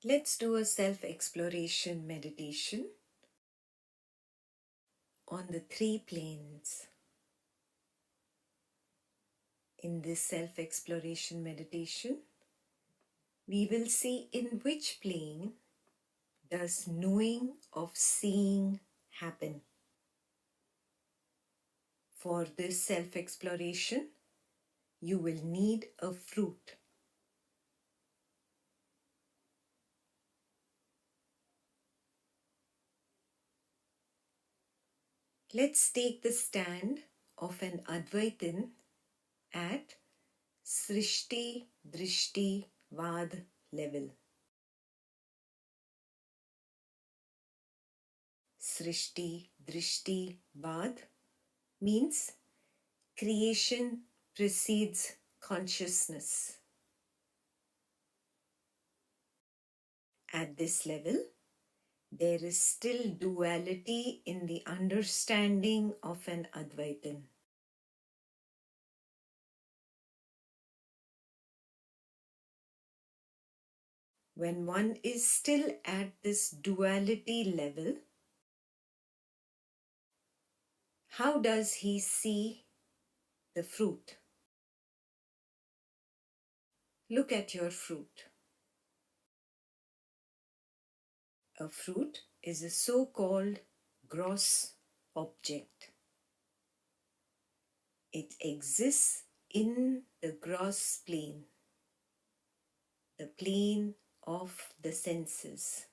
Let's do a self-exploration meditation on the 3 planes. In this self-exploration meditation, we will see in which plane does knowing of seeing happen. For this self-exploration, you will need a fruit. Let's take the stand of an Advaitin at Srishti Drishti Vad level. Srishti Drishti Vad means creation precedes consciousness. At this level, there is still duality in the understanding of an Advaitin. When one is still at this duality level, how does he see the fruit? Look at your fruit. A fruit is a so-called gross object. It exists in the gross plane, the plane of the senses.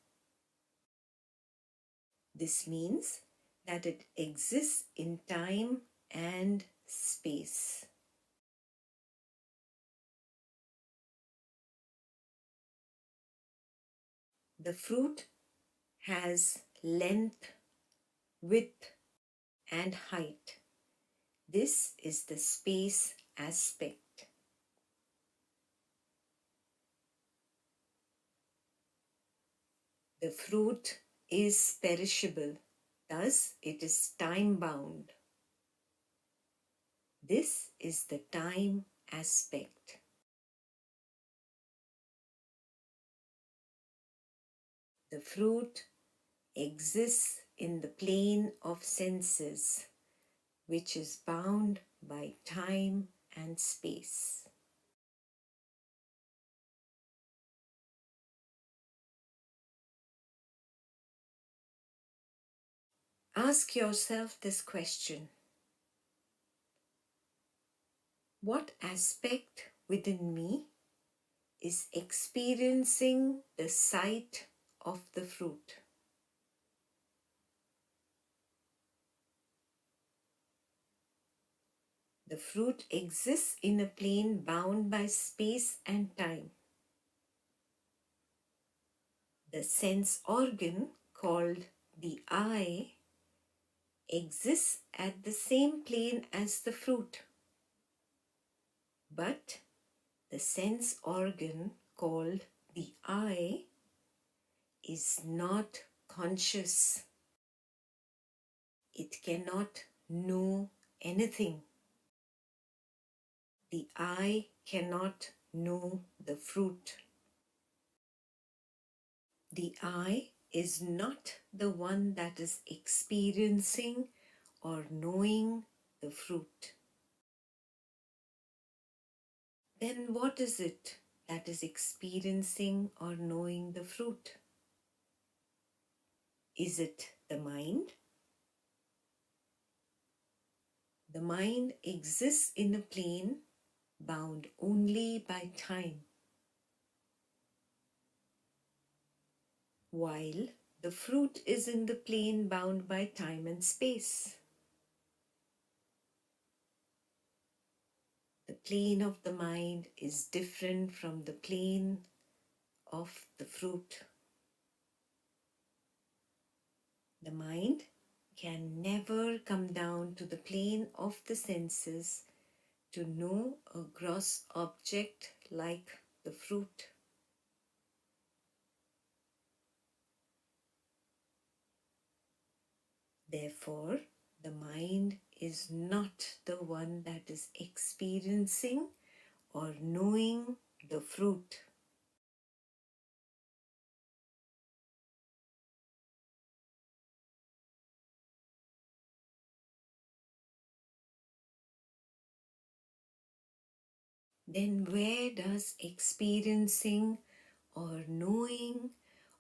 This means that it exists in time and space. The fruit has length, width, and height. This is the space aspect. The fruit is perishable, thus it is time-bound. This is the time aspect. The fruit exists in the plane of senses, which is bound by time and space. Ask yourself this question: what aspect within me is experiencing the sight of the fruit? The fruit exists in a plane bound by space and time. The sense organ called the eye exists at the same plane as the fruit. But the sense organ called the eye is not conscious. It cannot know anything. The eye cannot know the fruit. The eye is not the one that is experiencing or knowing the fruit. Then what is it that is experiencing or knowing the fruit? Is it the mind? The mind exists in a plane bound only by time, while the fruit is in the plane bound by time and space. The plane of the mind is different from the plane of the fruit. The mind can never come down to the plane of the senses to know a gross object like the fruit. Therefore, the mind is not the one that is experiencing or knowing the fruit. then where does experiencing or knowing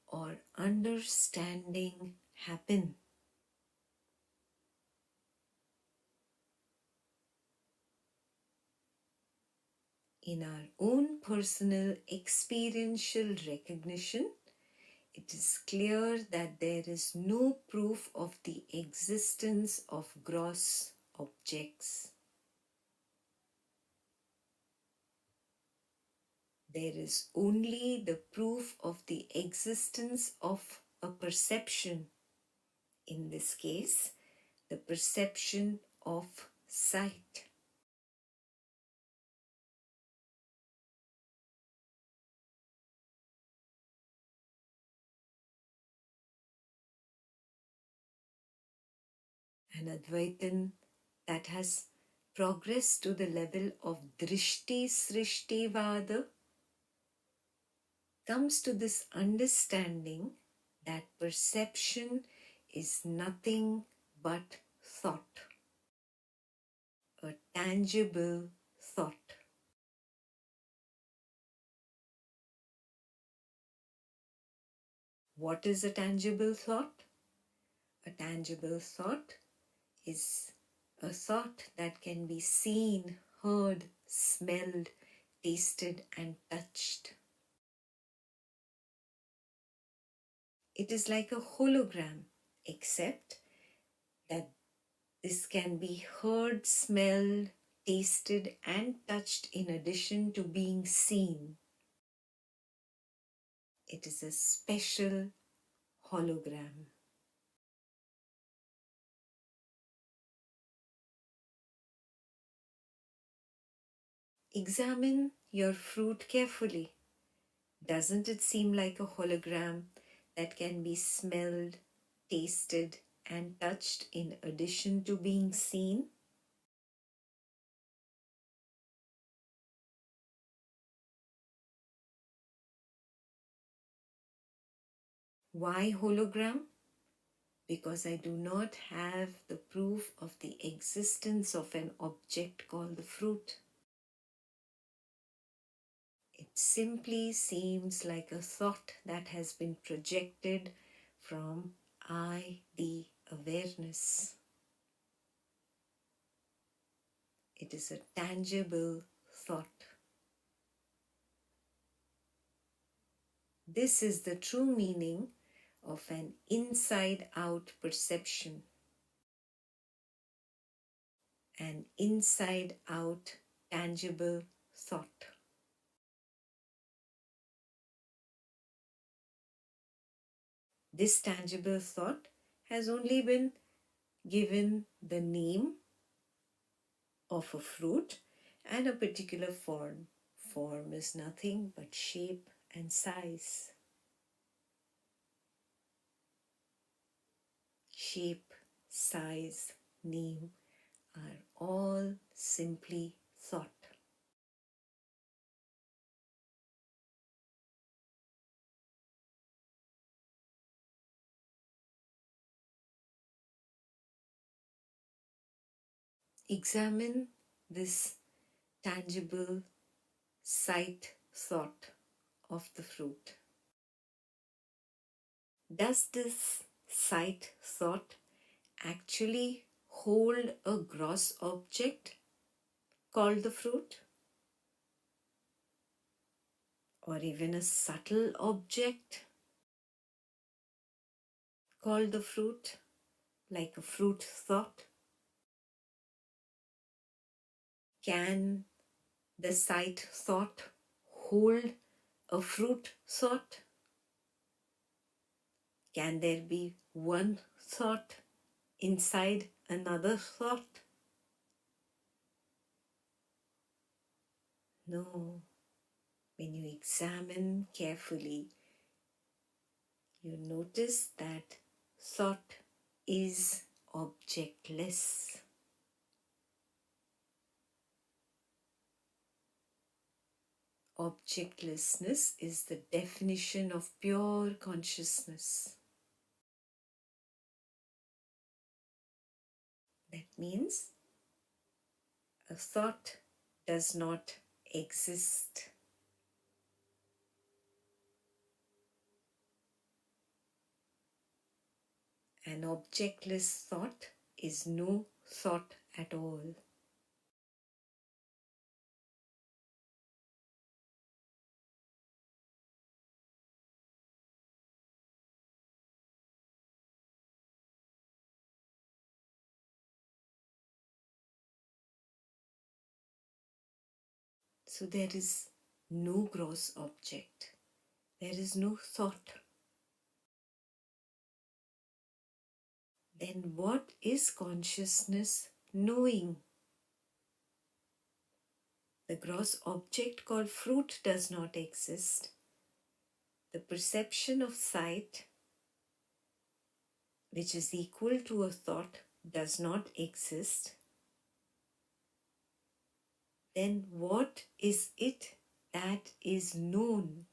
or understanding happen? In our own personal experiential recognition, it is clear that there is no proof of the existence of gross objects. There is only the proof of the existence of a perception. In this case, the perception of sight. An Advaitin that has progressed to the level of Drishti Srishti Vada comes to this understanding that perception is nothing but thought, a tangible thought. What is a tangible thought? A tangible thought is a thought that can be seen, heard, smelled, tasted, and touched. It is like a hologram, except that this can be heard, smelled, tasted, and touched in addition to being seen. It is a special hologram. Examine your fruit carefully. Doesn't it seem like a hologram that can be smelled, tasted, and touched in addition to being seen? Why hologram? Because I do not have the proof of the existence of an object called the fruit. It simply seems like a thought that has been projected from I, the awareness. It is a tangible thought. This is the true meaning of an inside-out perception, an inside-out tangible thought. This tangible thought has only been given the name of a fruit and a particular form. Form is nothing but shape and size. Shape, size, name are all simply thought. Examine this tangible sight thought of the fruit. Does this sight thought actually hold a gross object called the fruit? Or even a subtle object called the fruit, like a fruit thought? Can the sight thought hold a fruit thought? Can there be one thought inside another thought? No. When you examine carefully, you notice that thought is objectless. Objectlessness is the definition of pure consciousness. That means a thought does not exist. An objectless thought is no thought at all. So there is no gross object. There is no thought. Then what is consciousness knowing? The gross object called fruit does not exist. The perception of sight, which is equal to a thought, does not exist. Then what is it that is known?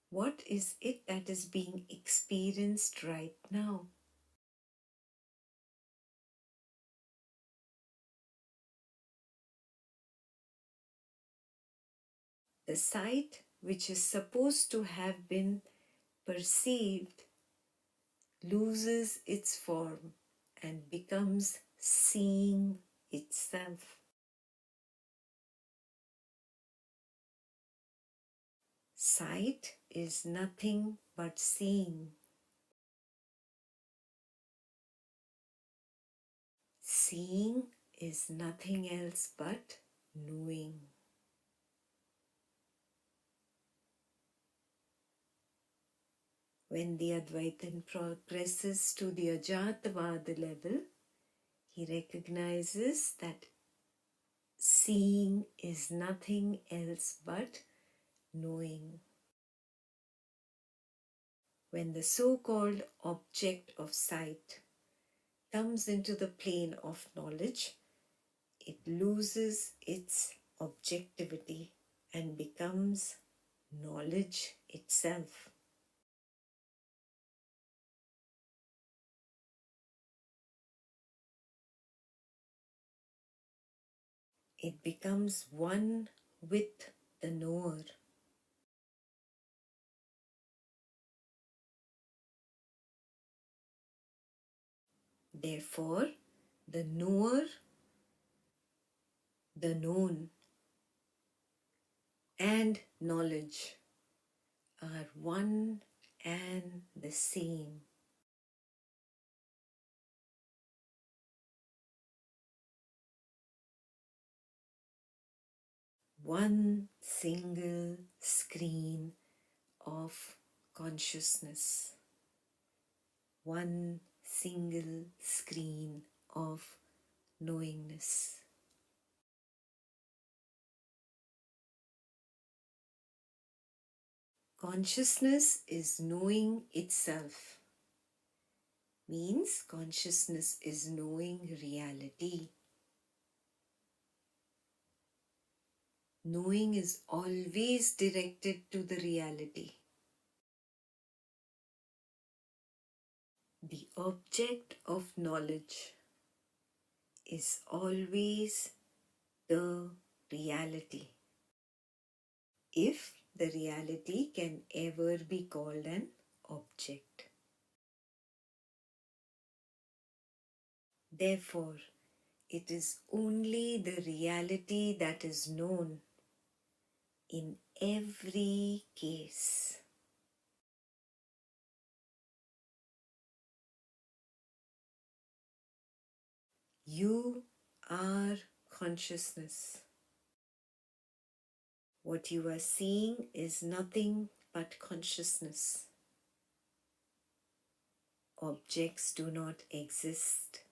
What is it that is being experienced right now? The sight, which is supposed to have been perceived, loses its form and becomes seeing itself. Sight is nothing but seeing. Seeing is nothing else but knowing. When the Advaitin progresses to the Ajatavada level, he recognizes that seeing is nothing else but knowing. When the so-called object of sight comes into the plane of knowledge, it loses its objectivity and becomes knowledge itself. It becomes one with the knower. Therefore, the knower, the known, and knowledge are one and the same. One single screen of consciousness. One single screen of knowingness. Consciousness is knowing itself. Means consciousness is knowing reality. Knowing is always directed to the reality. The object of knowledge is always the reality. If the reality can ever be called an object. Therefore, it is only the reality that is known in every case. You are consciousness. What you are seeing is nothing but consciousness. Objects do not exist.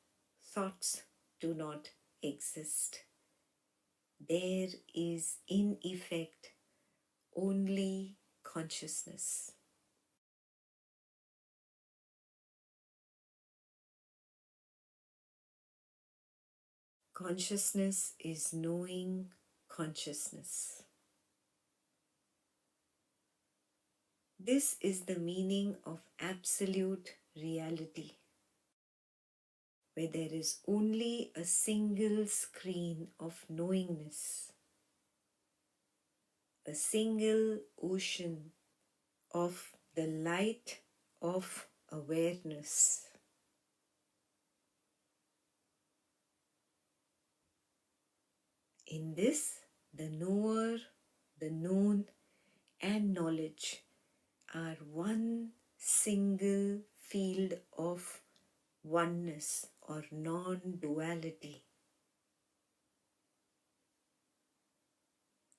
Thoughts do not exist. There is, in effect, only consciousness. Consciousness is knowing consciousness. This is the meaning of absolute reality, where there is only a single screen of knowingness. a single ocean of the light of awareness. In this, the knower, the known, and knowledge are one single field of oneness or non-duality.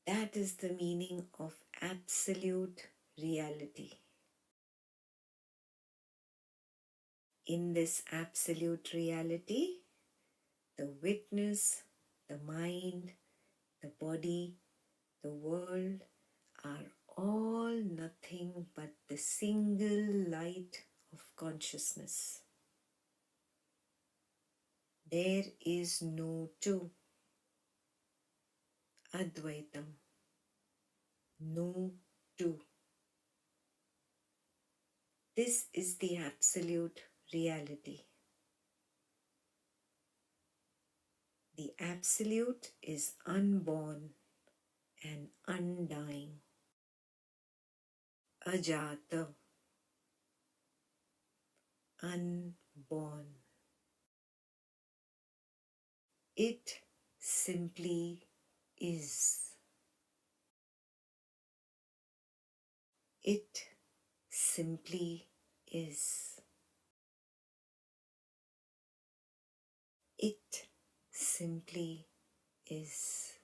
That is the meaning of absolute reality. In this absolute reality, the witness, the mind, the body, the world are all nothing but the single light of consciousness. There is no two. Advaitam. No two. This is the absolute reality. The absolute is unborn and undying. Ajata. Unborn. It simply is. It simply is. It simply is.